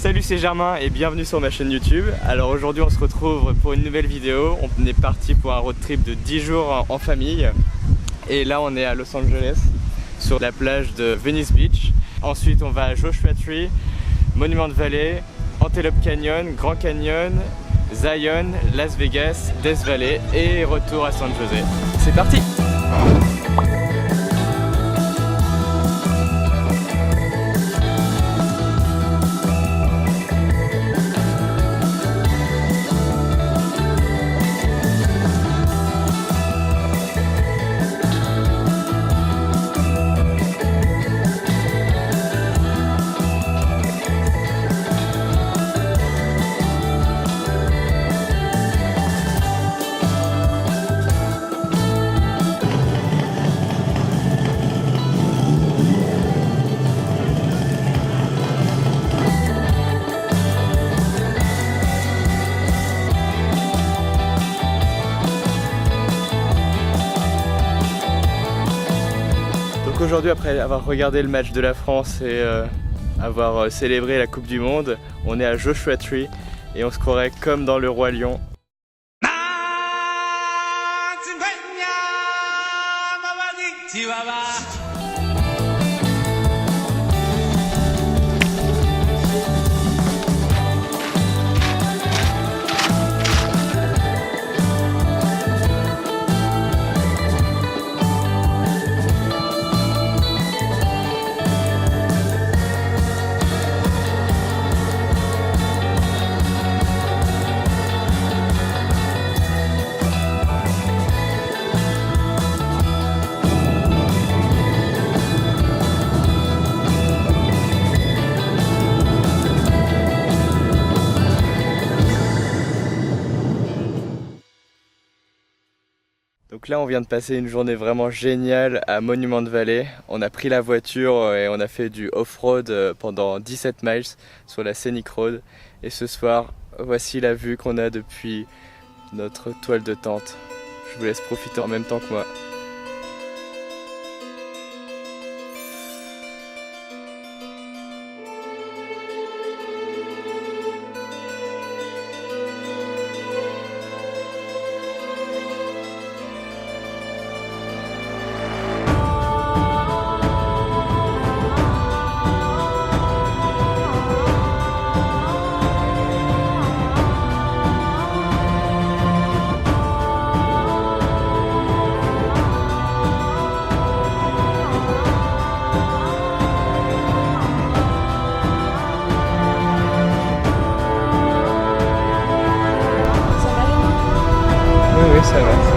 Salut, c'est Germain et bienvenue sur ma chaîne YouTube. Alors aujourd'hui on se retrouve pour une nouvelle vidéo. On est parti pour un road trip de 10 jours en famille. Et là on est à Los Angeles, sur la plage de Venice Beach. Ensuite on va à Joshua Tree, Monument Valley, Antelope Canyon, Grand Canyon, Zion, Las Vegas, Death Valley et retour à San Jose. C'est parti! Aujourd'hui, après avoir regardé le match de la France et avoir célébré la Coupe du Monde, on est à Joshua Tree et on se croirait comme dans Le Roi Lion. Donc là on vient de passer une journée vraiment géniale à Monument Valley. On a pris la voiture et on a fait du off-road pendant 17 miles sur la Scenic Road. Et ce soir, voici la vue qu'on a depuis notre toile de tente. Je vous laisse profiter en même temps que moi. Oui, ça va.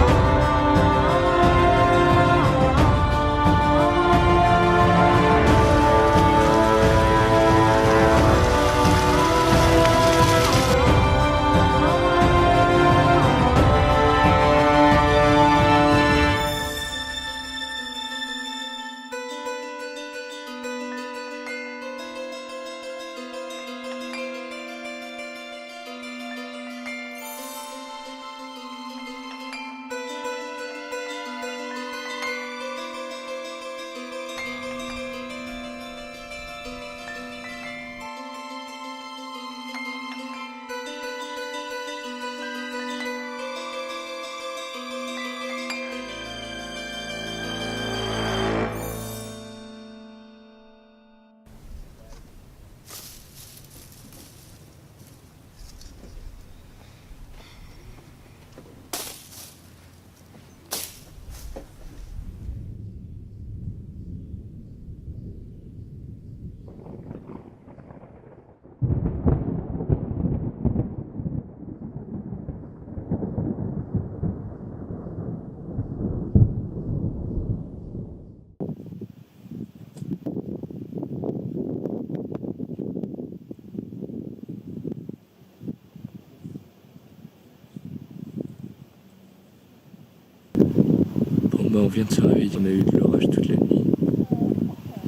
On vient de se réveiller, on a eu de l'orage toute la nuit,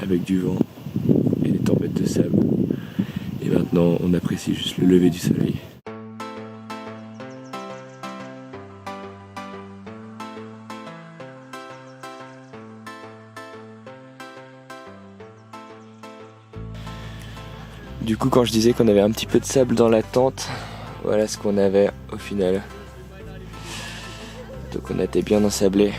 avec du vent et des tempêtes de sable. Et maintenant, on apprécie juste le lever du soleil. Du coup, quand je disais qu'on avait un petit peu de sable dans la tente, voilà ce qu'on avait au final. Donc on était bien ensablé.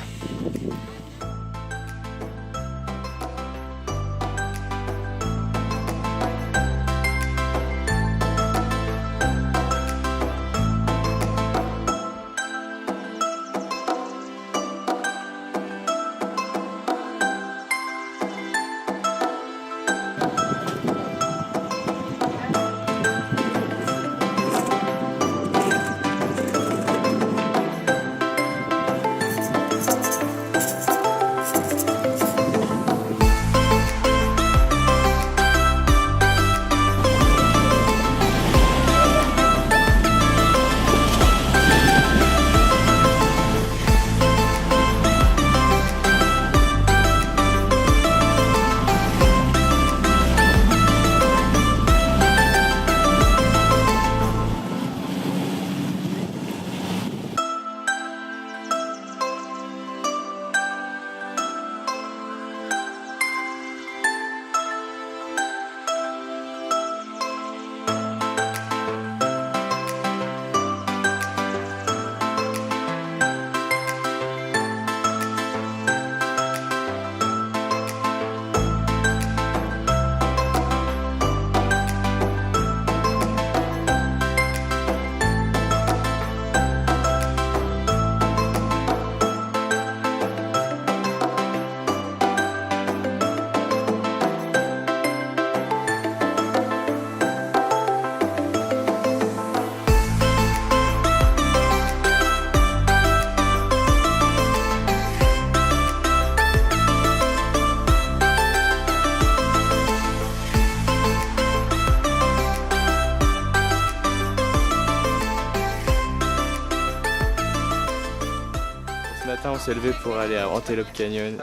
Ce matin on s'est levé pour aller à Antelope Canyon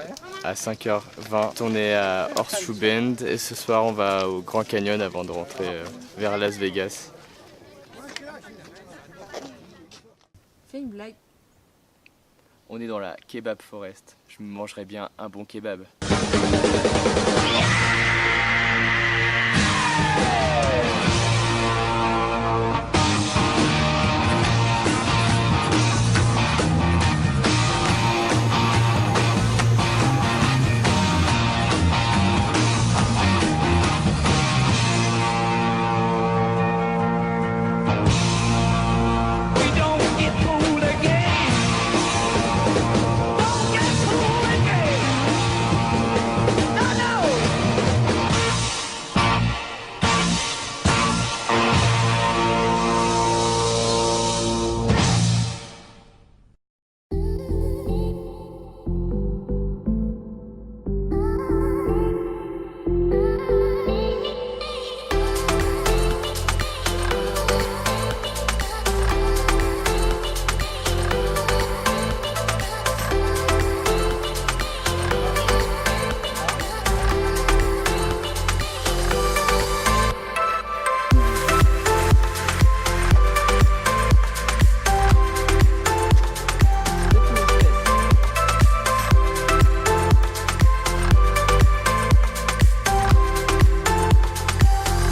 à 5h20. On est à Horseshoe Bend et ce soir on va au Grand Canyon avant de rentrer vers Las Vegas. Fais une blague. On est dans la Kebab Forest. Je me mangerais bien un bon kebab.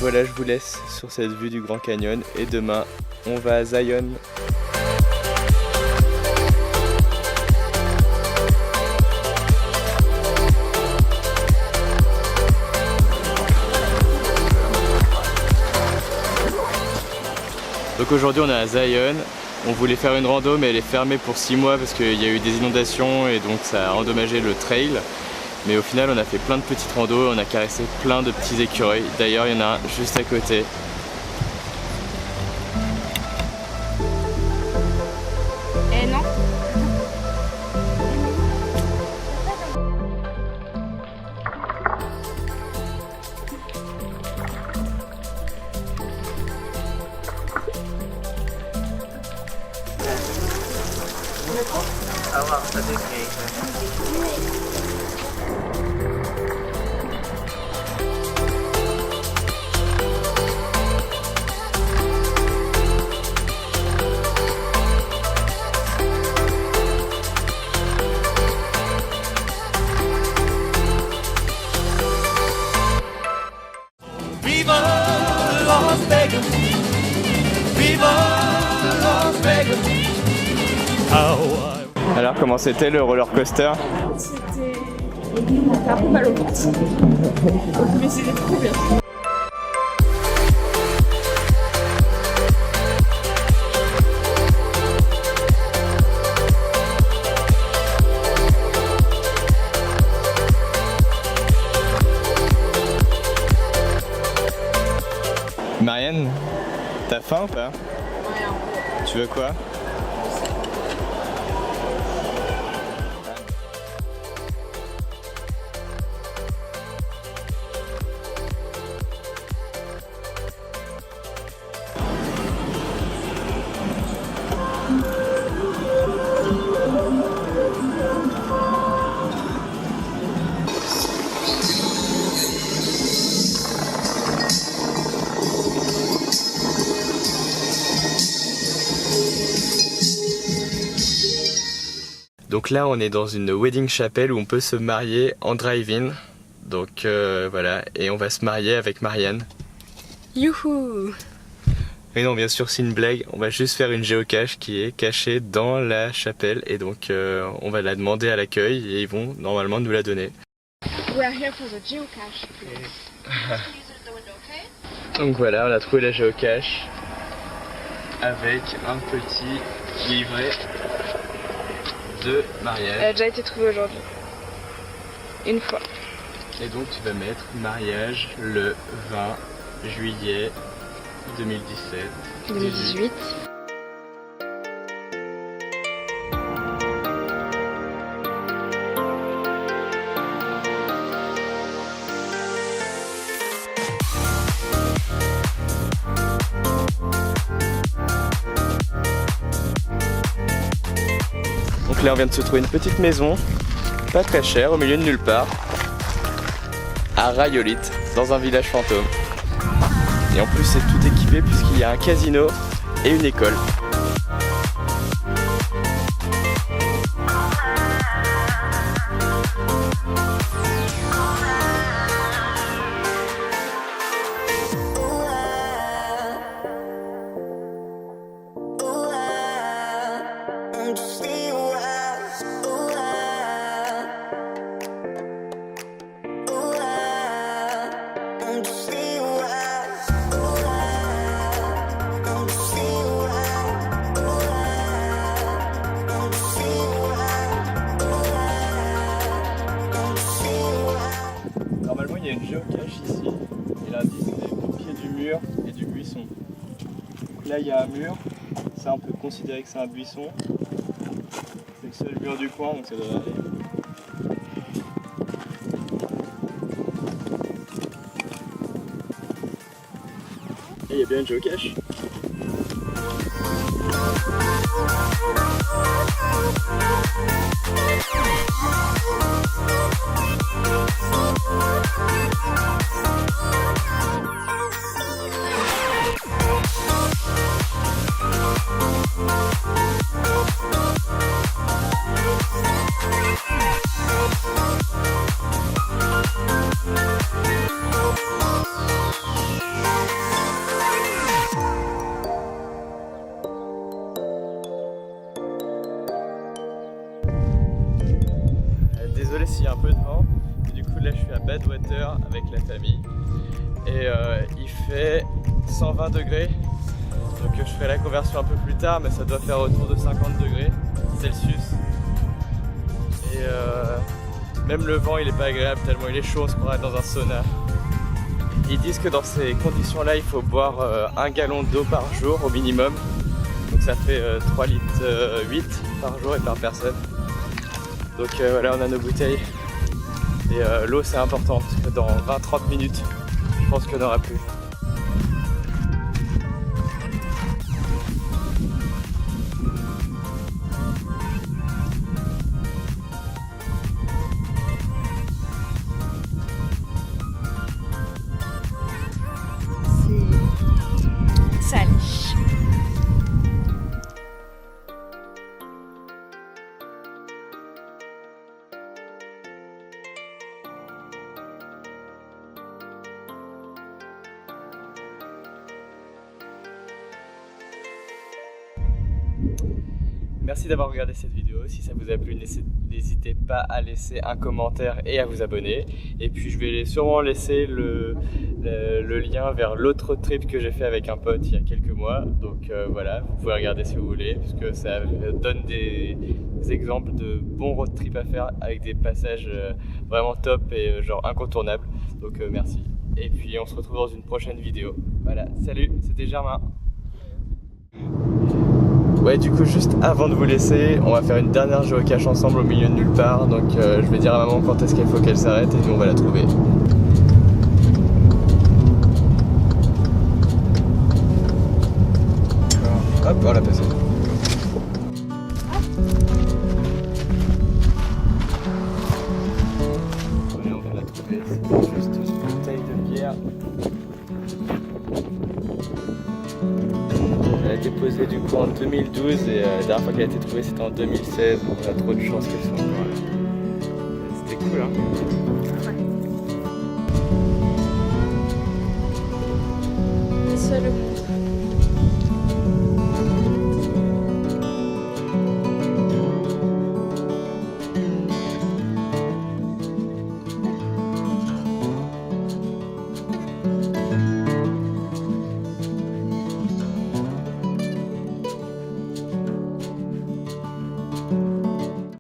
Voilà, je vous laisse sur cette vue du Grand Canyon et demain on va à Zion. Donc aujourd'hui on est à Zion, on voulait faire une rando mais elle est fermée pour 6 mois parce qu'il y a eu des inondations et donc ça a endommagé le trail. Mais au final on a fait plein de petites randos, on a caressé plein de petits écureuils. D'ailleurs il y en a un juste à côté. Eh non. Viva Las Vegas, viva Las Vegas. Alors comment c'était le roller coaster? C'était un peu mal au ventre. Mais c'était trop bien. Marianne, t'as faim ou pas? Ouais, un peu. Tu veux quoi? Donc là on est dans une wedding chapel où on peut se marier en drive-in. Donc voilà, et on va se marier avec Marianne. Youhou! Mais non, bien sûr c'est une blague, on va juste faire une géocache qui est cachée dans la chapelle. Et donc on va la demander à l'accueil et ils vont normalement nous la donner. We are here for the geocache. Donc voilà, on a trouvé la géocache avec un petit livret de Marianne. Elle a déjà été trouvée aujourd'hui. Une fois. Et donc tu vas mettre mariage le 20 juillet 2017. 2018. Donc là on vient de se trouver une petite maison, pas très chère, au milieu de nulle part, à Rayolite, dans un village fantôme. Et en plus c'est tout équipé puisqu'il y a un casino et une école. Normalement il y a une géocache ici et l'indice est au pied du mur et du buisson. Donc là il y a un mur, ça on peut considérer que c'est un buisson. C'est le seul mur du coin donc ça devrait aller. Et il y a bien une géocache. Désolé s'il y a un peu de vent, mais du coup là je suis à Badwater avec la famille et il fait 120 degrés, donc je ferai la conversion un peu plus tard, mais ça doit faire autour de 50 degrés Celsius et même le vent il est pas agréable tellement il est chaud, on se croirait dans un sauna. Ils disent que dans ces conditions là il faut boire 1 gallon d'eau par jour au minimum, donc ça fait 3 litres 8 par jour et par personne. Donc voilà, on a nos bouteilles et l'eau c'est important parce que dans 20-30 minutes je pense qu'il n'y en aura plus. C'est salé. Merci d'avoir regardé cette vidéo. Si ça vous a plu, n'hésitez pas à laisser un commentaire et à vous abonner. Et puis je vais sûrement laisser le lien vers l'autre road trip que j'ai fait avec un pote il y a quelques mois. Donc voilà, vous pouvez regarder si vous voulez, puisque ça donne des exemples de bons road trips à faire avec des passages vraiment top et genre incontournables. Donc merci. Et puis on se retrouve dans une prochaine vidéo. Voilà, salut, c'était Germain. Ouais, du coup, juste avant de vous laisser, on va faire une dernière géocache ensemble au milieu de nulle part. Donc je vais dire à maman quand est-ce qu'il faut qu'elle s'arrête et nous on va la trouver. Hop, on l'a passé. Allez, on va la trouver. C'est juste une bouteille de bière. Elle a été posée du coup en 2012 et la dernière fois qu'elle a été trouvée c'était en 2016. On a trop de chance qu'elle soit encore là. C'était cool hein. Ouais. C'est ça le monde.